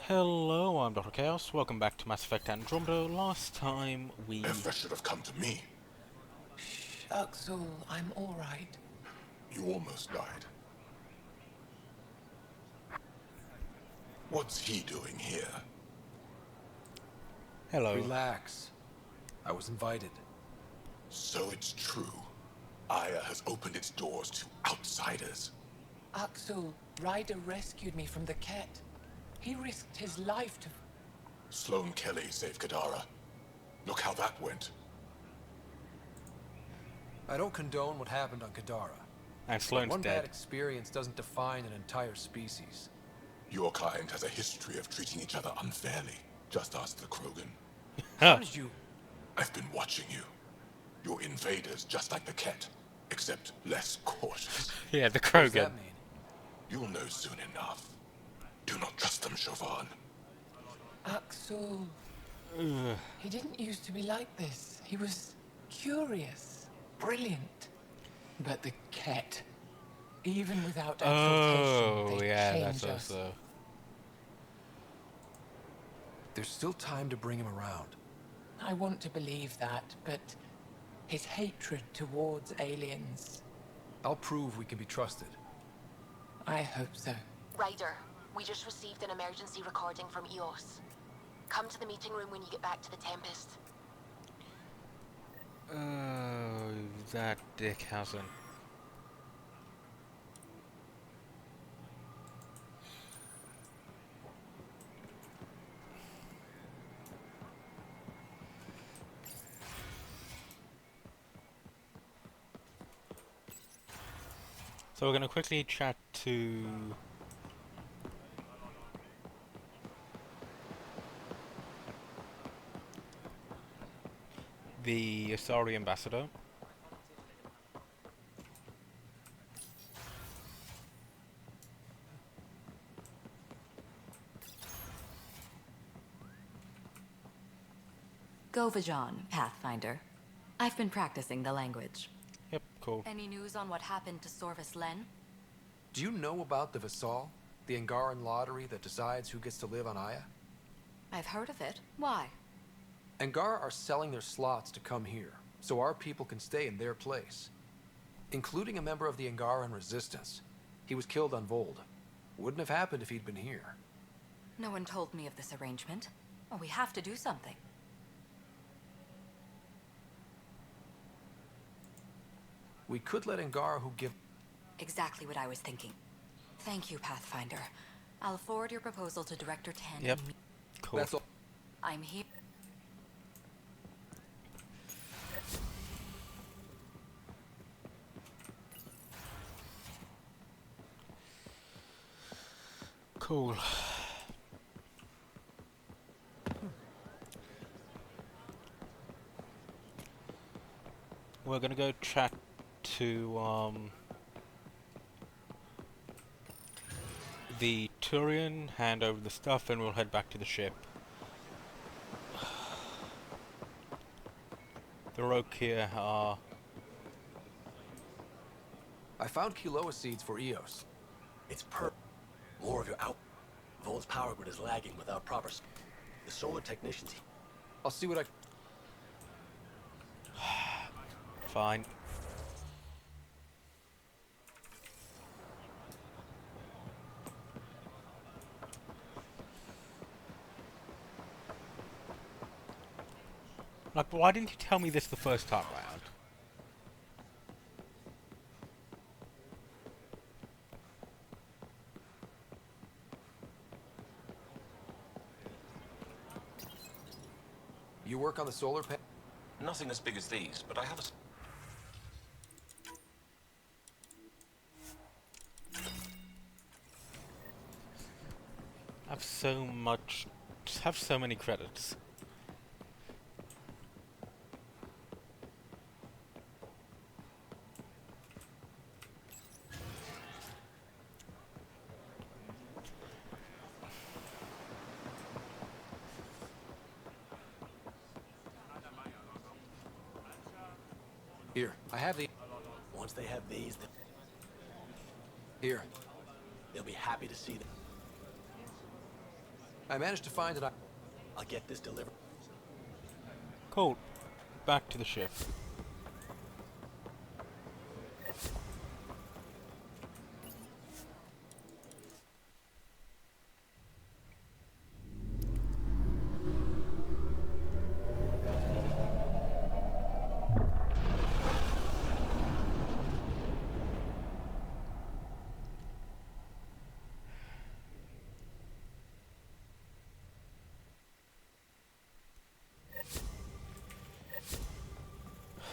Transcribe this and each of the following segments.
Hello, I'm Dr. Chaos. Welcome back to Mass Effect Andromeda. Last time we... Efra should have come to me. Axel, I'm all right. You almost died. What's he doing here? Hello. Relax. I was invited. So it's true. Aya has opened its doors to outsiders. Axel, Ryder rescued me from the Ket. He risked his life to... Sloane Kelly saved Kadara. Look how that went. I don't condone what happened on Kadara. And Sloane's One dead. bad experience doesn't define an entire species. Your kind has a history of treating each other unfairly. Just ask the Krogan. How did you... I've been watching you. You're invaders just like the Ket, except less cautious. Yeah, the What does Krogan. that mean? You'll know soon enough. Do not trust them, Chauvin. Axel... He didn't used to be like this. He was curious, brilliant. But the Ket, even without exaltation, they yeah, change that's us. also... There's still time to bring him around. I want to believe that, but his hatred towards aliens, I'll prove we can be trusted. I hope so. Ryder, we just received an emergency recording from EOS. Come to the meeting room when you get back to the Tempest. Oh, that dick hasn't. So we're going to quickly chat to... the Asari ambassador. Govajon, Pathfinder. I've been practicing the language. Yep, cool. Any news on what happened to Sorvis Len? Do you know about the Vassal? The Angaran lottery that decides who gets to live on Aya? I've heard of it. Why? Angara are selling their slots to come here, so our people can stay in their place. Including a member of the Angaran resistance. He was killed on Vold. Wouldn't have happened if he'd been here. No one told me of this arrangement. Oh, we have to do something. We could let Angara who give... Exactly what I was thinking. Thank you, Pathfinder. I'll forward your proposal to Director Ten. Yep, cool. That's all. I'm here. Cool. We're gonna go chat to the Turian, hand over the stuff, and we'll head back to the ship. The Roekeer are... I found Kiloa seeds for Eos. It's more of your out. Vold's power grid is lagging without proper. The solar technicians. I'll see what I... Fine. Like, why didn't you tell me this the first time round? You work on the solar panel? Nothing as big as these, but I have a. I have so much... have so many credits. Here, I have the... Once they have these, Here. they'll be happy to see them. I managed to find it. I'll get this delivered. Cool. Back to the ship.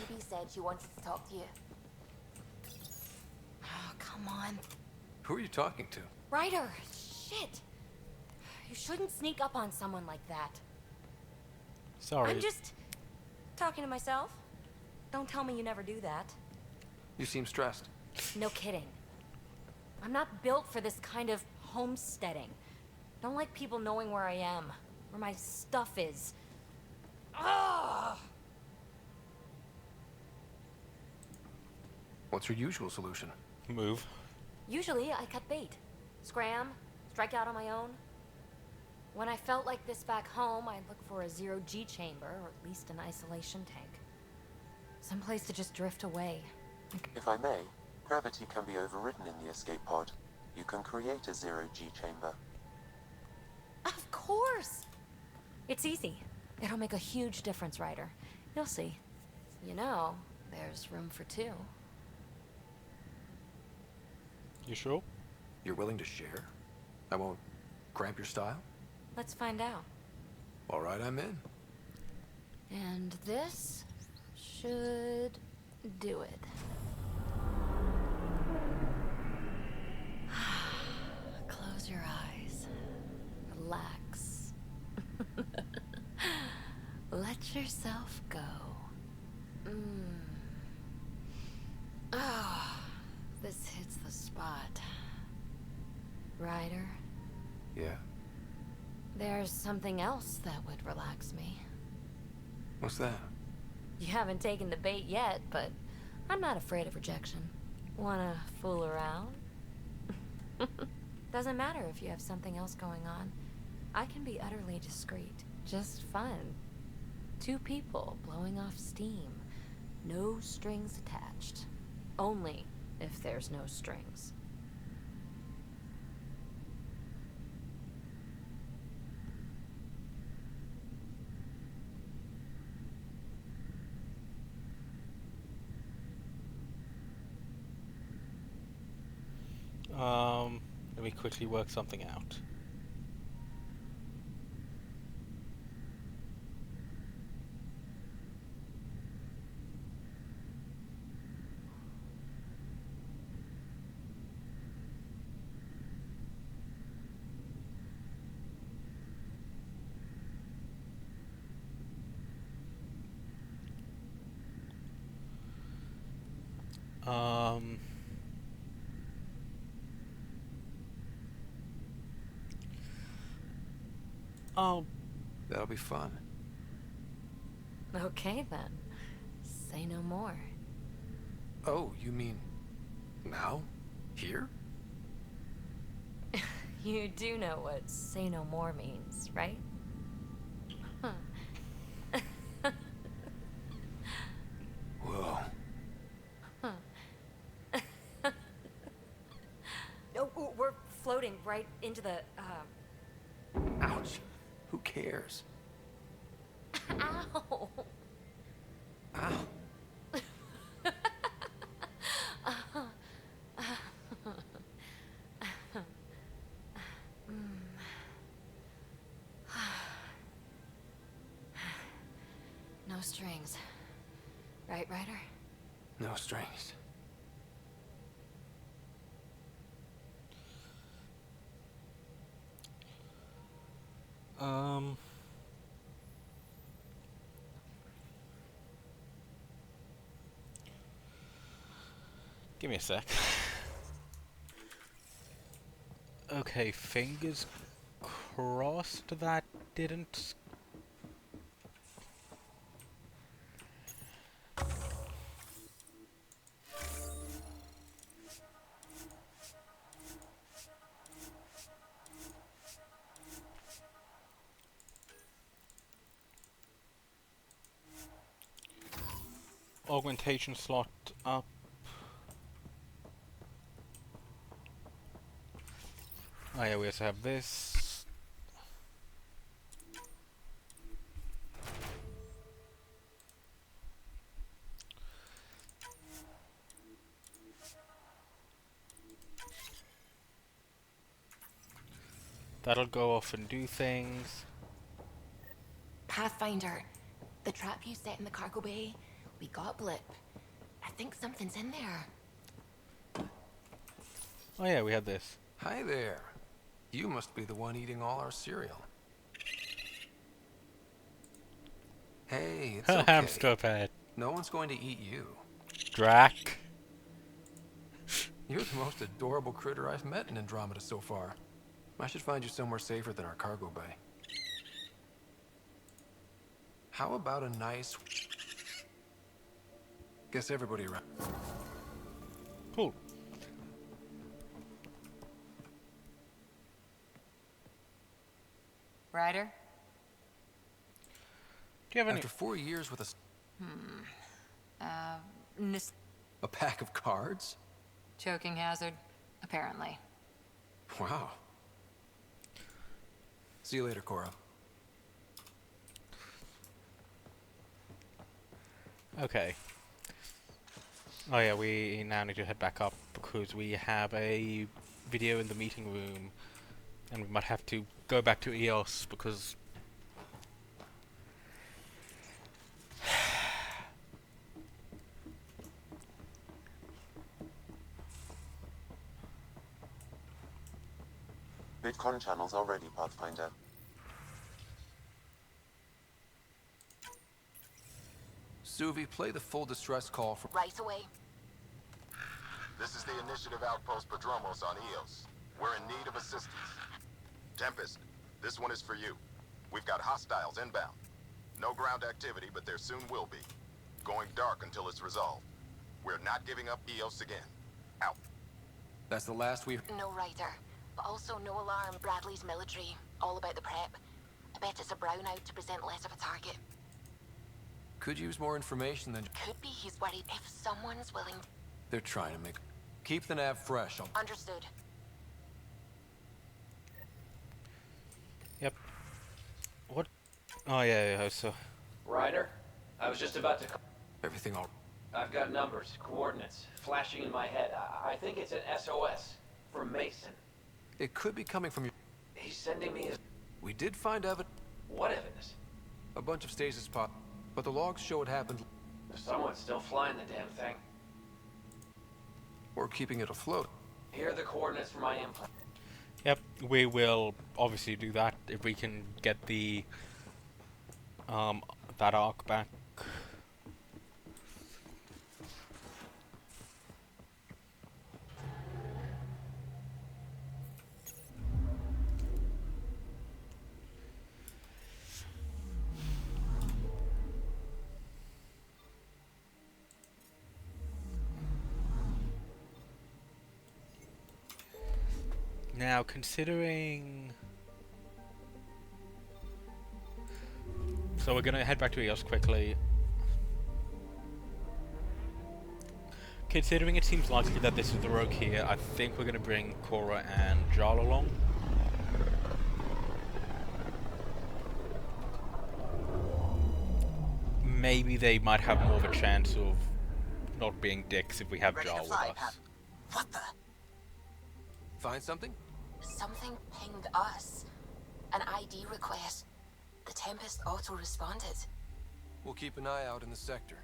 Phoebe said she wanted to talk to you. Oh, come on. Who are you talking to? Ryder! Shit! You shouldn't sneak up on someone like that. Sorry. I'm just talking to myself. Don't tell me you never do that. You seem stressed. No kidding. I'm not built for this kind of homesteading. Don't like people knowing where I am, where my stuff is. Ugh! What's your usual solution? Move. Usually, I cut bait. Scram, strike out on my own. When I felt like this back home, I'd look for a zero-G chamber, or at least an isolation tank. Someplace to just drift away. If I may, gravity can be overridden in the escape pod. You can create a zero-G chamber. Of course! It's easy. It'll make a huge difference, Ryder. You'll see. You know, there's room for two. You sure? You're willing to share? I won't cramp your style? Let's find out. All right, I'm in. And this should do it. Close your eyes. Relax. Let yourself go. Oh, this hits the spot. Ryder, Yeah? there's something else that would relax me. What's that? You haven't taken the bait yet, but I'm not afraid of rejection. Wanna fool around? Doesn't matter if you have something else going on. I can be utterly discreet. Just fun. Two people blowing off steam. No strings attached. Only if there's no strings. Let me quickly work something out. Oh, That'll be fun. Okay then. Say no more. Oh, you mean now? Here? You do know what say no more means, right? Whoa. No, we're floating right into the, Ouch. Who cares? Ow! Ow. No strings. Right, Ryder? No strings. Give me a sec. Okay, fingers crossed that didn't. augmentation slot up. Oh yeah, we also have this. That'll go off and do things. Pathfinder, the trap you set in the cargo bay, we got Blip. I think something's in there. Oh yeah, we had this. Hi there. You must be the one eating all our cereal. Hey, it's okay. Hamster pet. No one's going to eat you. Drac. You're the most adorable critter I've met in Andromeda so far. I should find you somewhere safer than our cargo bay. How about a nice... Guess everybody around... Cool. Ryder? Do you have any... After 4 years with a pack of cards? Choking hazard, apparently. Wow. See you later, Cora. Okay. Oh yeah, we now need to head back up because we have a video in the meeting room and we might have to go back to EOS because Bitcon channels are ready, Pathfinder. Suvi, play the full distress call from... Right away. This is the Initiative Outpost Podromos on Eos. We're in need of assistance. Tempest, this one is for you. We've got hostiles inbound. No ground activity, but there soon will be. Going dark until it's resolved. We're not giving up Eos again. Out. That's the last we... No Ryder, but also no alarm. Bradley's military, all about the prep. I bet it's a brownout to present less of a target. Could use more information than... Could be he's worried if someone's willing. They're trying to make... Keep the nav fresh. Understood. Yep. What? Oh yeah, so... Ryder, I was just about to... Everything all... I've got numbers, coordinates, flashing in my head. I think it's an SOS from Mason. It could be coming from your... He's sending me his... We did find evidence... What evidence? A bunch of stasis pod... But the logs show it happened... Someone's still flying the damn thing. Or keeping it afloat. Here are the coordinates for my implant. Yep, we will obviously do that if we can get the that arc back. Now, considering... So we're going to head back to EOS quickly. Considering it seems likely that this is the Roekeer, I think we're going to bring Cora and Jarl along. Maybe they might have more of a chance of not being dicks if we have Jarl with us. What the? Find something? Something pinged us. An ID request. The Tempest auto-responded. We'll keep an eye out in the sector.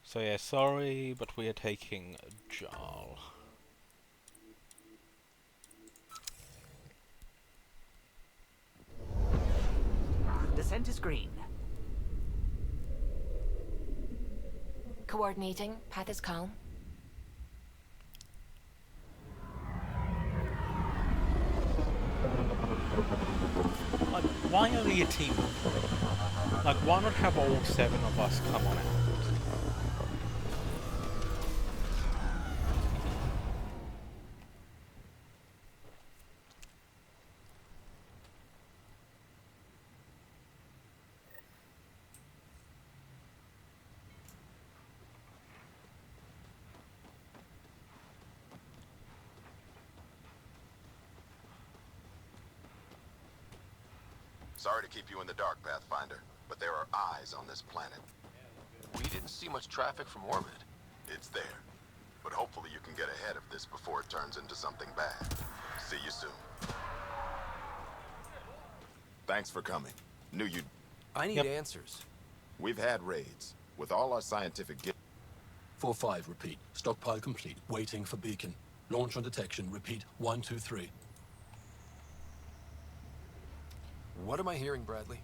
So yeah, sorry, but we are taking Jarl. Descent is green. Coordinating. Path is calm. Why only a team? Like, why not have all 7 of us come on out? Sorry to keep you in the dark, Pathfinder, but there are eyes on this planet. We didn't see much traffic from orbit. It's there. But hopefully you can get ahead of this before it turns into something bad. See you soon. Thanks for coming. Knew you'd... I need answers. We've had raids. With all our scientific... 4-5, repeat. Stockpile complete. Waiting for beacon. Launch on detection. Repeat. 1, 2, 3. What am I hearing, Bradley?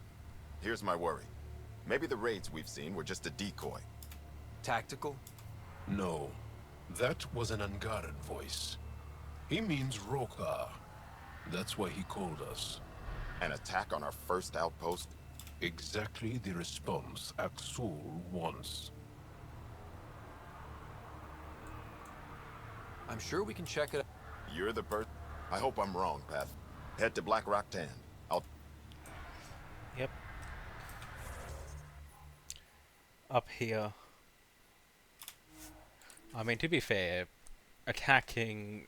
Here's my worry. Maybe the raids we've seen were just a decoy. Tactical? No. That was an Angaran voice. He means Roekeer. That's why he called us. An attack on our first outpost? Exactly the response Axul wants. I'm sure we can check it out. You're the person. I hope I'm wrong, Path. Head to Black Rock Tan. I'll... Yep. Up here. I mean, to be fair, attacking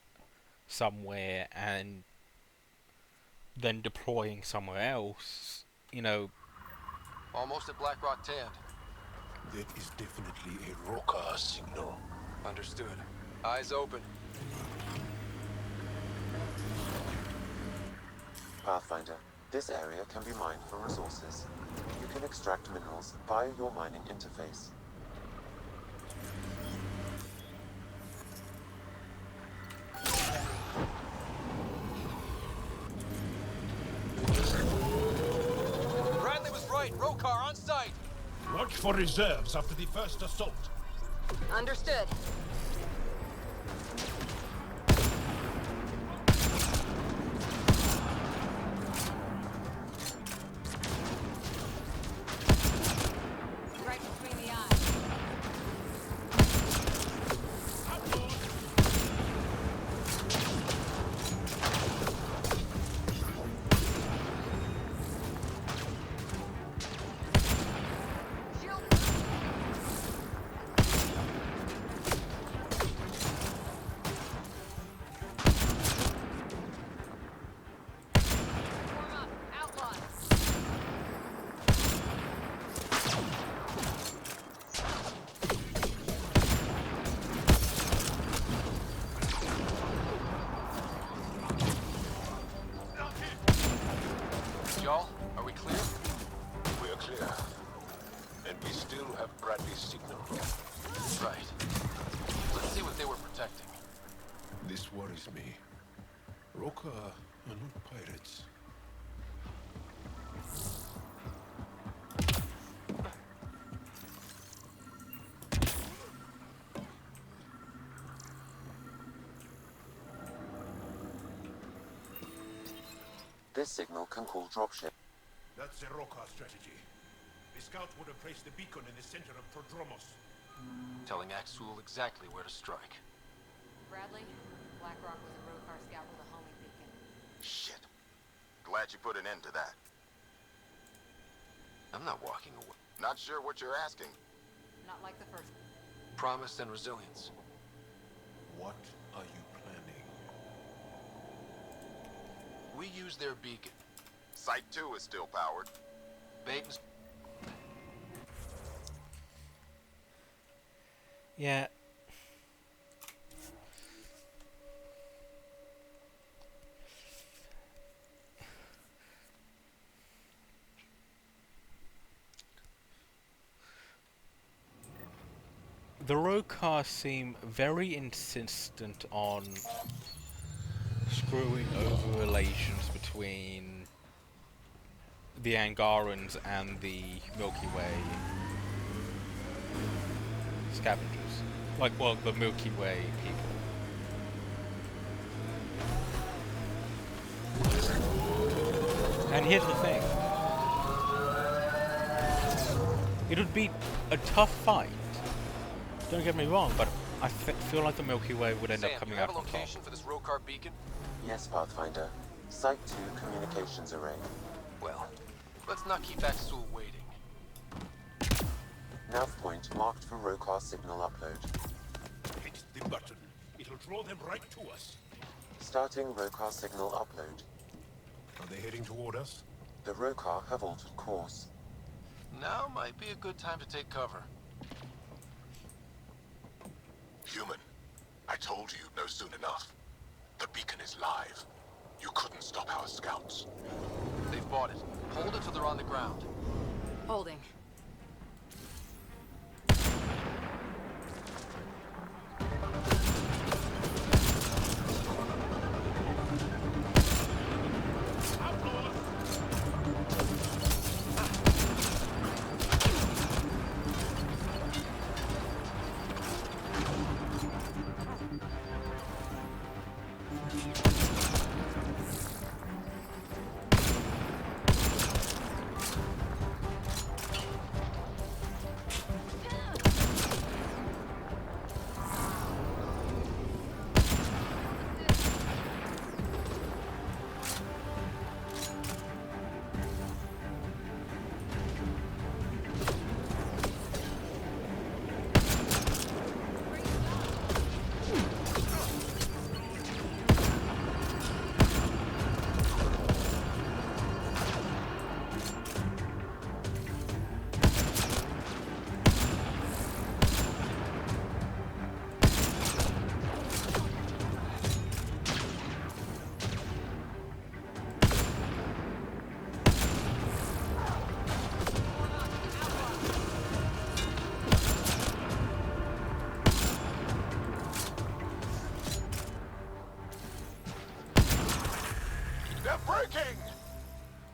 somewhere and then deploying somewhere else, you know... Almost at Black Rock Tan. That is definitely a Roekeer signal. Understood. Eyes open. Pathfinder, this area can be mined for resources. You can extract minerals via your mining interface. Bradley was right. Roekeer on site. Watch for reserves after the first assault. Understood. Right between the eyes. Warm up. Outlaws. Y'all, are we clear? We're clear. And we still have Bradley's signal. Right. Let's see what they were protecting. This worries me. Roekeer are not pirates. This signal can call dropship. That's a Roekeer strategy. The scout would have placed the beacon in the center of Podromos. Telling Axul exactly where to strike. Bradley, Black Rock was a Roekeer scout with a homing beacon. Shit. Glad you put an end to that. I'm not walking away. Not sure what you're asking. Not like the first. Promise and resilience. What are you planning? We use their beacon. Site 2 is still powered. Bait and... Yeah. The Roekeer seem very insistent on screwing over relations between the Angarans and the Milky Way scavengers. Like, well, the Milky Way people. And here's the thing. It would be a tough fight. Don't get me wrong, but I feel like the Milky Way would end up coming out on top. Location for this Roekeer beacon? Yes, Pathfinder. Site 2 communications array. Well, let's not keep Axel waiting. Nav point marked for Roekeer signal upload. Hit the button. It'll draw them right to us. Starting Roekeer signal upload. Are they heading toward us? The Roekeer have altered course. Now might be a good time to take cover. Human, I told you you'd know soon enough. The beacon is live. You couldn't stop our scouts. They've bought it. Hold it till they're on the ground. Holding.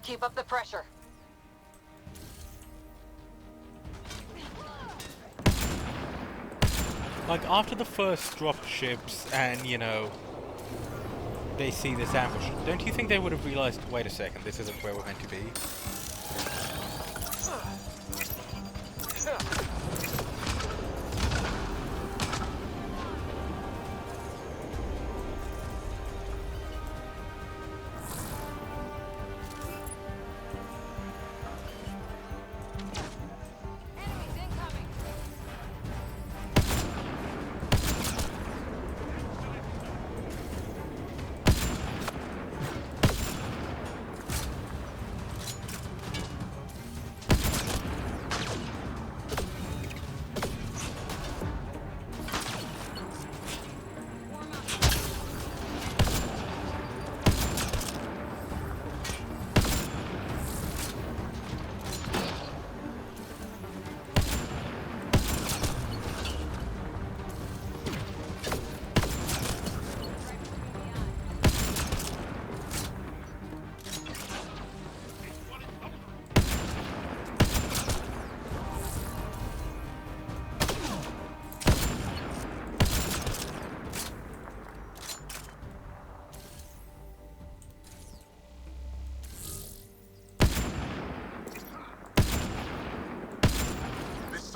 Keep up the pressure. Like, after the first drop ships and, you know, they see this ambush, don't you think they would have realized, wait a second, this isn't where we're meant to be?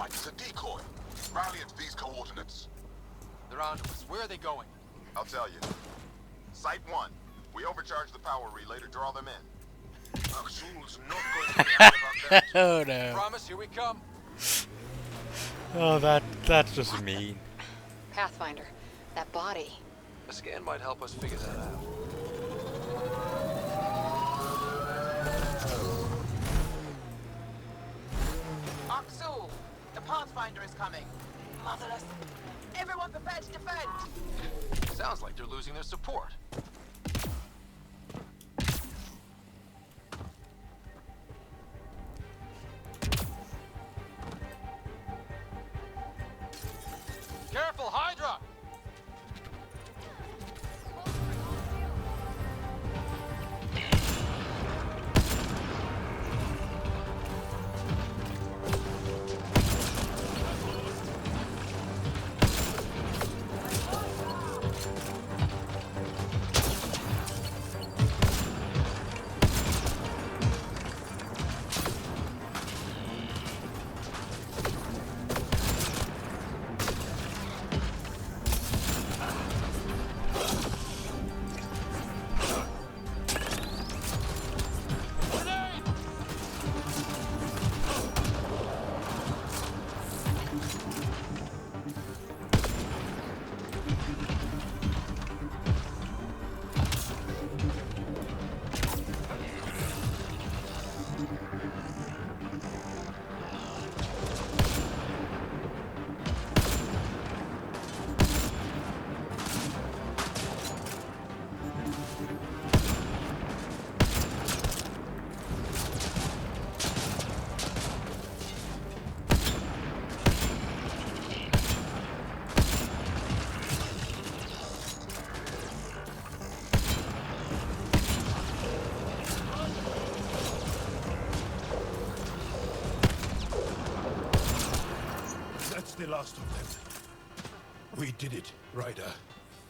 It's a decoy. Rally at these coordinates. They're onto us. Where are they going? I'll tell you. Site 1. We overcharge the power relay to draw them in. Axul's not going to be happy about that. Oh no. Promise, here we come. Oh, that's just mean. Pathfinder, that body. A scan might help us figure that out. Axul, the Pathfinder is coming. Motherless. Everyone prepared to defend. Sounds like they're losing their support. Careful, Hydra! the last of them. We did it, Ryder.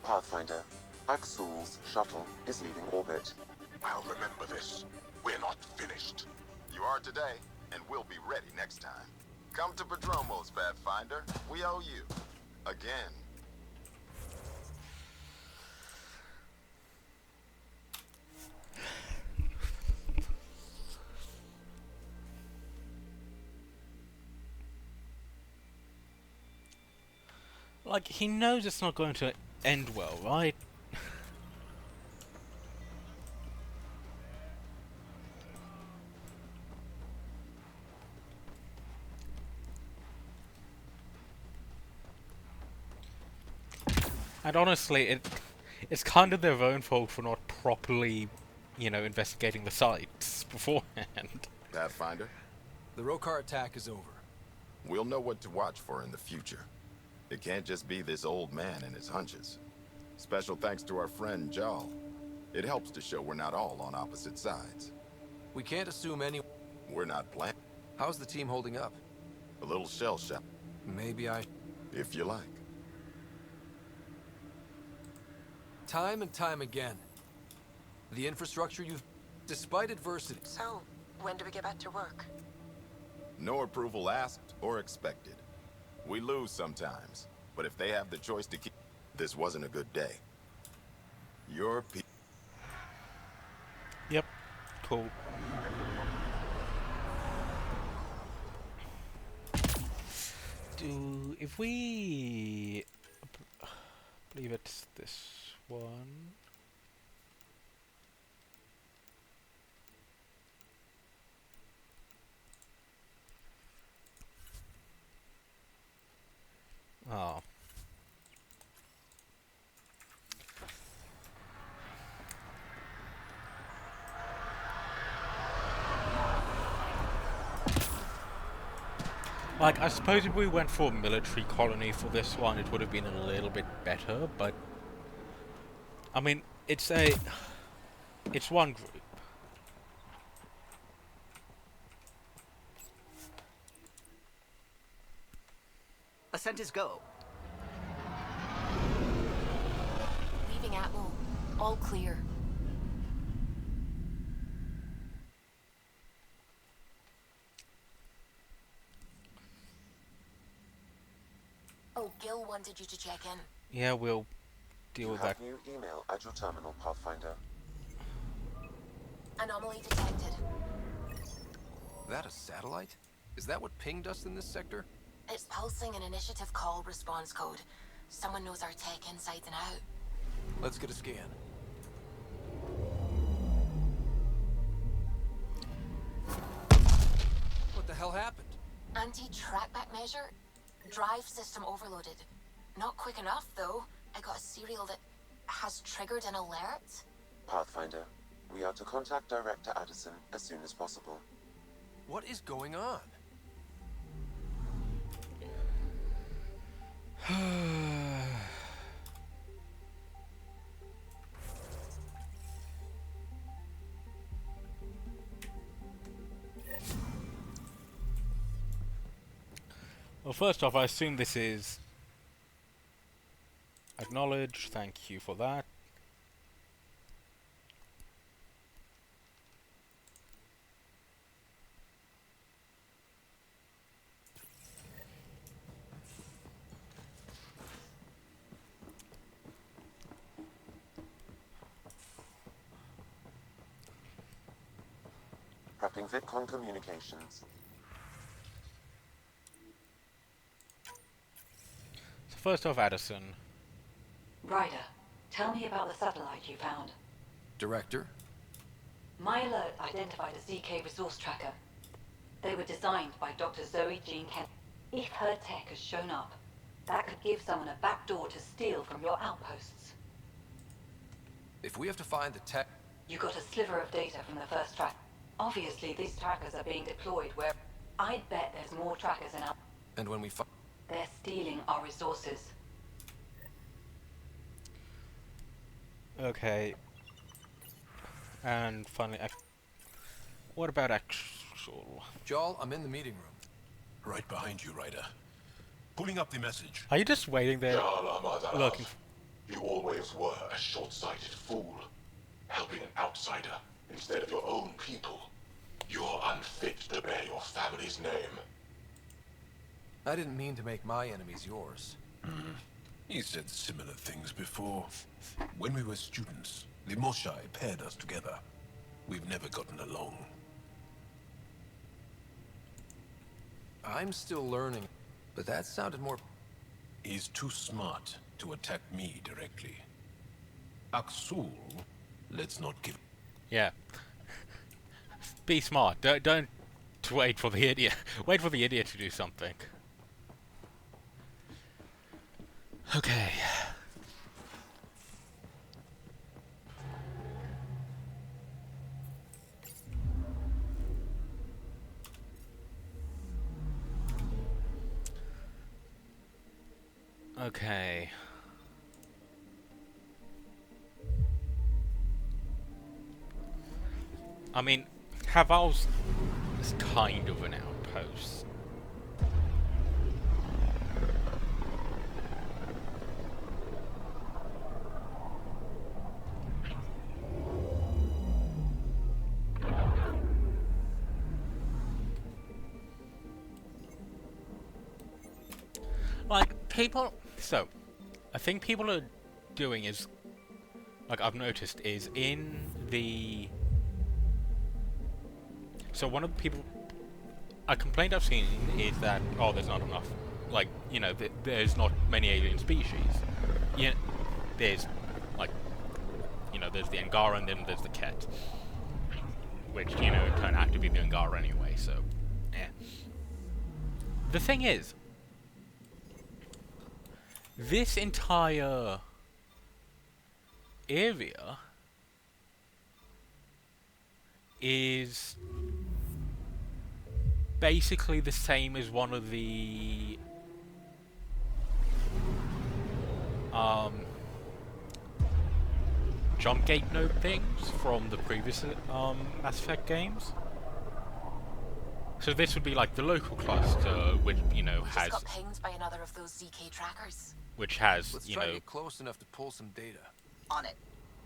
Pathfinder, Axel's shuttle is leaving orbit. I'll remember this. We're not finished. You are today, and we'll be ready next time. Come to Podromos, Pathfinder. We owe you. Again. Like, he knows it's not going to end well, right? And honestly, it's kind of their own fault for not properly, you know, investigating the sites beforehand. Pathfinder, The Roekeer attack is over. we'll know what to watch for in the future. It can't just be this old man and his hunches. Special thanks to our friend Jal. It helps to show we're not all on opposite sides. We can't assume any... We're not playing. How's the team holding up? A little shell shock, Maybe I... if you like. Time and time again. The infrastructure you've... Despite adversity... So, when do we get back to work? No approval asked or expected. We lose sometimes, but if they have the choice to keep... This wasn't a good day. Your people... Yep. Cool. If we... I believe it's this one. Oh. Like, I suppose if we went for a military colony for this one, it would have been a little bit better, but... I mean, it's one group. Ascent is go. Leaving Atmo. All clear. Oh, Gil wanted you to check in. Yeah, we'll deal You with have that. new email at your terminal, Pathfinder. Anomaly detected. That a satellite? Is that what pinged us in this sector? It's pulsing an initiative call response code. Someone knows our tech inside and out. Let's get a scan. What the hell happened? Anti-trackback measure? Drive system overloaded. Not quick enough, though. I got a serial that has triggered an alert. Pathfinder, we are to contact Director Addison as soon as possible. What is going on? Well, first off, I assume this is... Acknowledge, thank you for that. Prepping VidCon communications. So first off, Addison. Ryder, tell me about the satellite you found. Director? My alert identified a ZK resource tracker. They were designed by Dr. Zoe Jean Kent. If her tech has shown up, that could give someone a backdoor to steal from your outposts. If we have to find the tech... You got a sliver of data from the first track. Obviously, these trackers are being deployed where... I'd bet there's more trackers in our... And when we find... They're stealing our resources. Okay. And finally, what about actual... Jal, I'm in the meeting room. Right behind you, Ryder. Pulling up the message. Are you just waiting there, looking? You always were a short-sighted fool, helping an outsider instead of your own people. You're unfit to bear your family's name. I didn't mean to make my enemies yours. He said similar things before. When we were students, the Moshai paired us together. We've never gotten along. I'm still learning, but that sounded more... He's too smart to attack me directly. Aksul, let's not give... Yeah. Be smart. Don't wait for the idiot. Wait for the idiot to do something. Okay. Okay. I mean, Haval's is kind of an outpost. Like, people... So, I think people are doing is... Like, I've noticed is in the... So one of the people... A complaint I've seen is that, oh, there's not enough. Like, you know, there's not many alien species. Yeah, there's, like... You know, there's the Angara and then there's the Ket. Which, you know, turn out to be the Angara anyway, so... Yeah. The thing is... This entire area is basically the same as one of the jump gate node things from the previous Mass Effect games. So this would be like the local cluster, which, you know, has... Just got pinged by another of those ZK trackers. Which has, Let's you try know... to get close enough to pull some data. On it.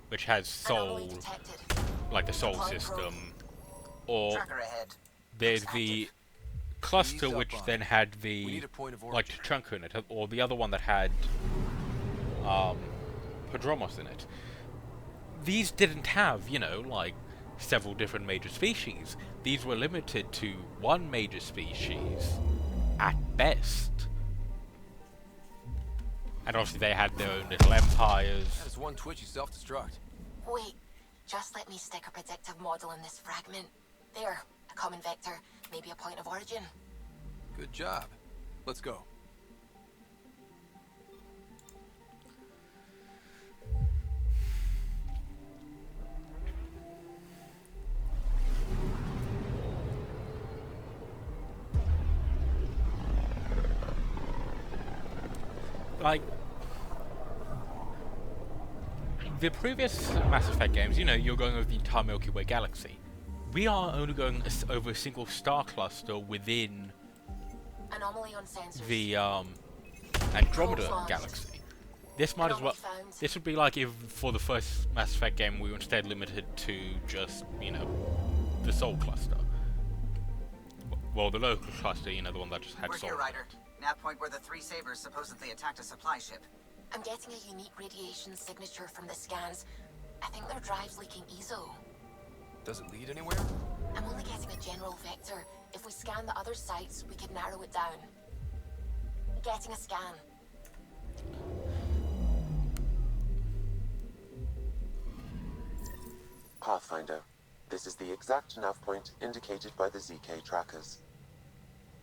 Which has Sol... Like the Sol system. Or... Tracker ahead. There's the cluster which then had the... Like Chunker in it. Or the other one that had... Podromos in it. These didn't have, you know, like... several different major species. These were limited to one major species at best. And obviously they had their own little empires. That is one twitchy self-destruct. Wait, just let me stick a predictive model in this fragment. There, a common vector, maybe a point of origin. Good job. Let's go. Like, the previous Mass Effect games, you know, you're going over the entire Milky Way galaxy. We are only going over a single star cluster within Anomaly on sensors. the Andromeda galaxy. This might as well... This would be like if for the first Mass Effect game we were instead limited to just, you know, the Sol cluster. Well, the local cluster, you know, the one that just had Sol. We're here, Ryder. Nav point where the 3 Sabers supposedly attacked a supply ship. I'm getting a unique radiation signature from the scans. I think their drive's leaking ESO. Does it lead anywhere? I'm only getting a general vector. If we scan the other sites, we could narrow it down. Getting a scan. Pathfinder, this is the exact nav point indicated by the ZK trackers.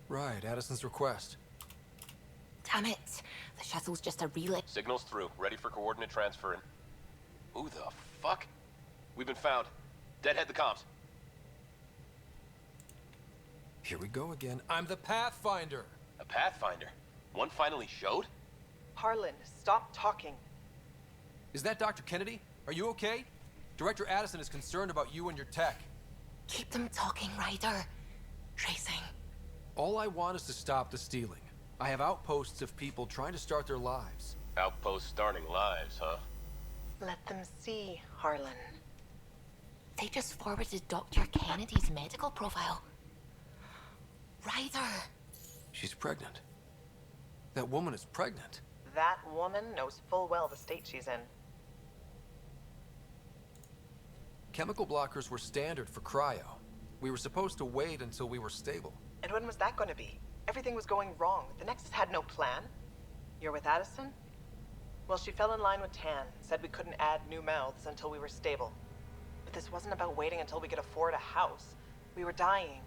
Right, Addison's request. Damn it! The shuttle's just a relay. Signal's through. Ready for coordinate transfer. Who the fuck? We've been found. Deadhead the comms. Here we go again. I'm the Pathfinder. A Pathfinder? One finally showed? Harlan, stop talking. Is that Dr. Kennedy? Are you okay? Director Addison is concerned about you and your tech. Keep them talking, Ryder. Tracing. All I want is to stop the stealing. I have outposts of people trying to start their lives. Outposts starting lives, huh? Let them see, Harlan. They just forwarded Dr. Kennedy's medical profile. Ryder! She's pregnant. That woman is pregnant. That woman knows full well the state she's in. Chemical blockers were standard for cryo. We were supposed to wait until we were stable. And when was that going to be? Everything was going wrong. The Nexus had no plan. You're with Addison? Well, she fell in line with Tan, said we couldn't add new mouths until we were stable. But this wasn't about waiting until we could afford a house. We were dying.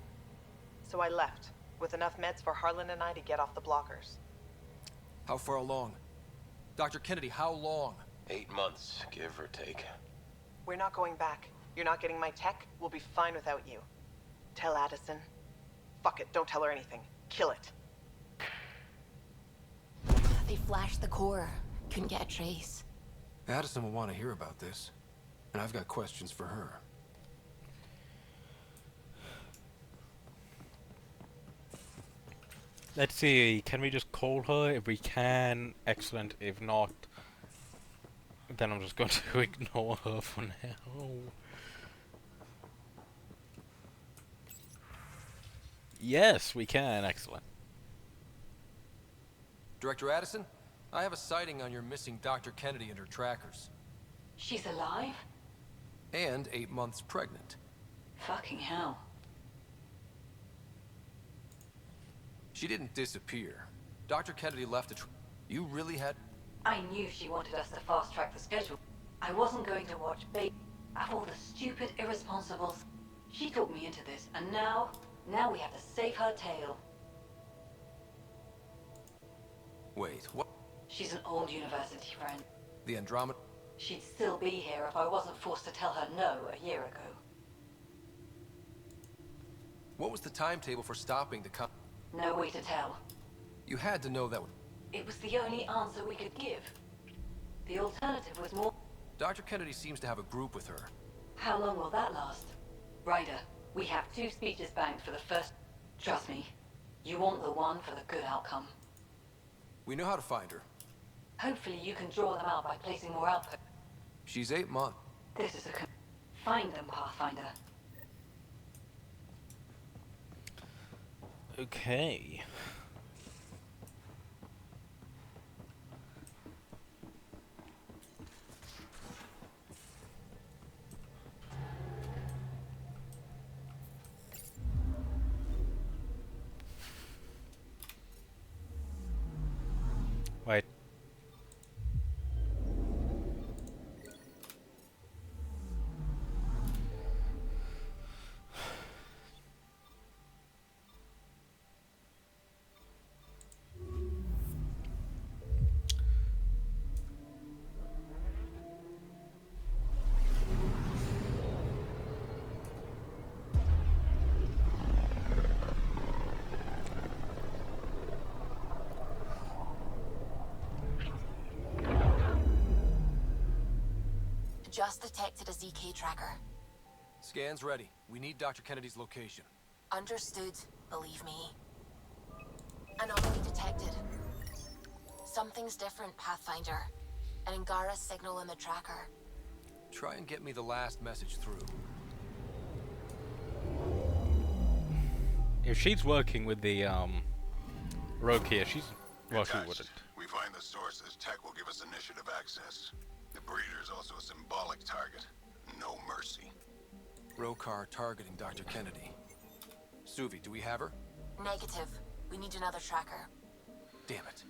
So I left, with enough meds for Harlan and I to get off the blockers. How far along? Dr. Kennedy, how long? 8 months, give or take. We're not going back. You're not getting my tech. We'll be fine without you. Tell Addison. Fuck it, don't tell her anything. Kill it. They flashed the core. Couldn't get a trace. Addison will want to hear about this. And I've got questions for her. Let's see, can we just call her? If we can, excellent. If not, then I'm just going to ignore her for now. Yes, we can, excellent. Director Addison, I have a sighting on your missing Dr. Kennedy and her trackers. She's alive? And 8 months pregnant. Fucking hell. She didn't disappear. Dr. Kennedy left You really had... I knew she wanted us to fast-track the schedule. I wasn't going to watch of all the stupid irresponsibles. She talked me into this, and now we have to save her tail. Wait, what? She's an old university friend. The Andromeda? She'd still be here if I wasn't forced to tell her no a year ago. What was the timetable for stopping the No way to tell. You had to know that It was the only answer we could give. The alternative was more... Dr. Kennedy seems to have a group with her. How long will that last? Ryder, we have 2 speeches banked for the first... Trust me, you want the one for the good outcome. We know how to find her. Hopefully you can draw them out by placing more output. She's 8 months. This is a... Find them, Pathfinder. Okay. Wait. Just detected a ZK tracker. Scans ready. We need Dr. Kennedy's location. Understood, believe me. Anomaly detected. Something's different, Pathfinder. An Angara signal in the tracker. Try and get me the last message through. If she's working with the Roekeer, she's working with it. We find the sources, tech will give us initiative access. The breeder's also a symbolic target. No mercy. Roekeer targeting Dr. Kennedy. Suvi, do we have her? Negative. We need another tracker. Damn it.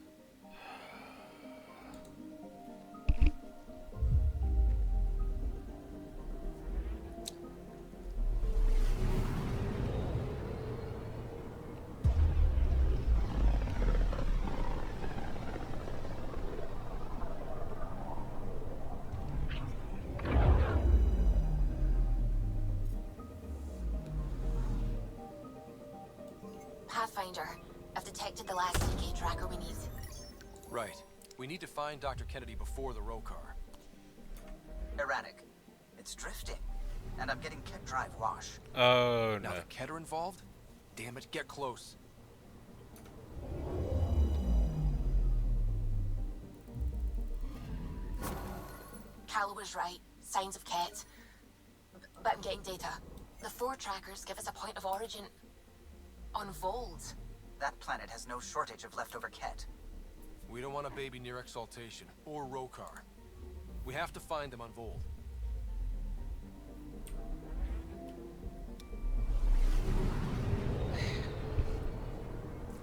Pathfinder, I've detected the last ZK tracker we need. Right. We need to find Dr. Kennedy before the Roekeer. Erratic. It's drifting. And I'm getting kit drive wash. Oh, Now no. the Ket are involved? Damn it, get close. Calla was right. Signs of Ket. But I'm getting data. The 4 trackers give us a point of origin on Vold. That planet has no shortage of leftover Ket. We don't want a baby near Exaltation or Roekeer. We have to find them on Vold.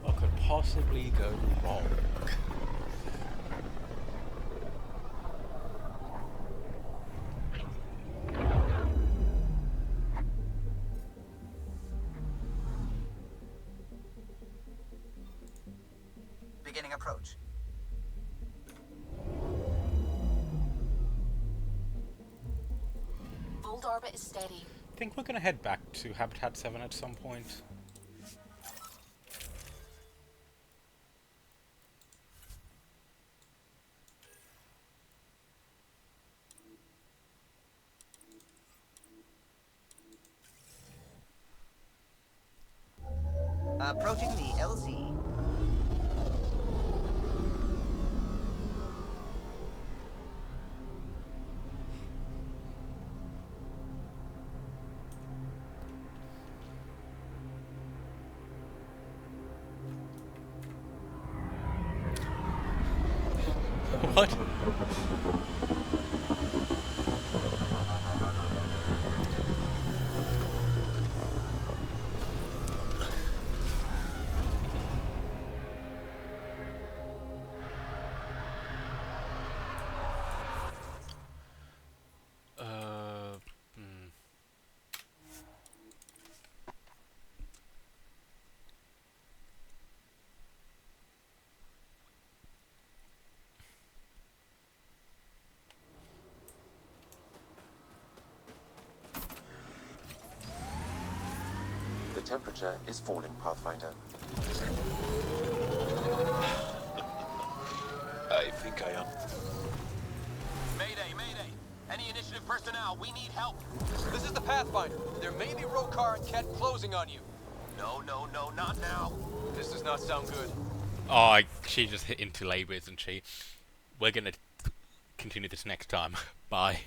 What could possibly go wrong? Beginning approach. Vold orbit is steady. I think we're gonna head back to Habitat 7 at some point. Approaching the LZ. What? The temperature is falling, Pathfinder. I think I am. Mayday, mayday! Any initiative personnel, we need help! This is the Pathfinder. There may be Roekeer and Ket closing on you. No, no, no, not now! This does not sound good. Oh, she just hit into labor, isn't she? We're gonna continue this next time. Bye.